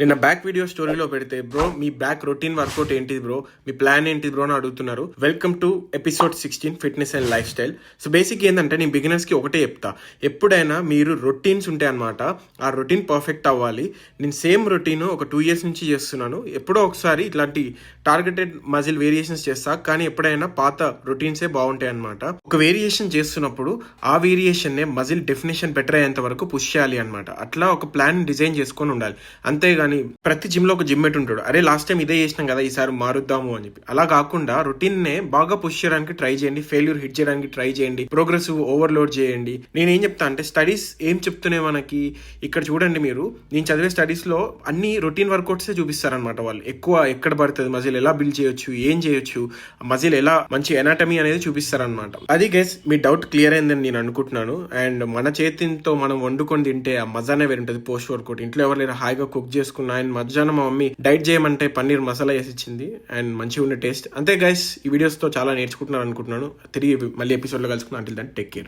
నిన్న back video స్టోరీలో పెడితే బ్రో మీ బ్యాక్ రొటీన్ వర్కౌట్ ఏంటిది బ్రో, మీ ప్లాన్ ఏంటిది బ్రో అని అడుగుతున్నారు. Welcome to episode 16 fitness and life style. So basic ఏంటంటే నేను బిగినర్స్కి ఒకటే చెప్తా, ఎప్పుడైనా మీరు రొటీన్స్ ఉంటాయి అనమాట, ఆ రొటీన్ పర్ఫెక్ట్ అవ్వాలి. నేను సేమ్ రొటీన్ ఒక 2 years నుంచి చేస్తున్నాను. ఎప్పుడో ఒకసారి ఇట్లాంటి టార్గెటెడ్ మజిల్ వేరియేషన్స్ చేస్తా, కానీ ఎప్పుడైనా పాత రొటీన్సే బాగుంటాయి అనమాట. ఒక వేరియేషన్ చేస్తున్నప్పుడు ఆ వేరియేషన్నే మజిల్ డెఫినేషన్ బెటర్ అయ్యేంత వరకు పుష్ చేయాలి అనమాట. అట్లా ఒక ప్లాన్ డిజైన్ చేసుకొని ఉండాలి. అంతేగాని ప్రతి జిమ్ లో ఒక జిమ్మేట్ ఉంటాడు, అరే లాస్ట్ టైం ఇదే చేసినాం కదా ఈసారి మారుద్దాము అని చెప్పి. అలా కాకుండా రొటీన్ నే బాగా పుష్ చేయడానికి ట్రై చేయండి, ఫెయిల్యూర్ హిట్ చేయడానికి ట్రై చేయండి, ప్రోగ్రెసివ్ ఓవర్లోడ్ చేయండి. నేనేం చెప్తా అంటే స్టడీస్ ఏం చెప్తున్నాయి మనకి, ఇక్కడ చూడండి మీరు, నేను చదివే స్టడీస్ లో అన్ని రొటీన్ వర్కౌట్స్ చూపిస్తారనమాట. వాళ్ళు ఎక్కువ ఎక్కడ పడుతుంది మజిల్, ఎలా బిల్డ్ చేయొచ్చు, ఏం చేయొచ్చు, మజిల్ ఎలా మంచి ఎనాటమీ అనేది చూపిస్తారనమాట. అది గైస్ మీ డౌట్ క్లియర్ అయిందని నేను అనుకుంటున్నాను. అండ్ మన చేతితో మనం వండుకొని తింటే ఆ మజానే వేరు ఉంటుంది. పోస్ట్ వర్కౌట్ ఇంట్లో ఎవరు లేరు, హాయిగా కుక్ చేసుకున్నా. అండ్ మధ్యాహ్నం మా మమ్మీ డైట్ చేయమంటే పన్నీర్ మసాలా వేసి ఇచ్చింది అండ్ మంచిగా ఉండే టేస్ట్. అంతే గైస్, ఈ వీడియోస్ తో చాలా నేర్చుకుంటున్నారు అనుకుంటున్నాను. తిరిగి మళ్ళీ ఎపిసోడ్ లో కలుసుకున్నాను. Until then take care.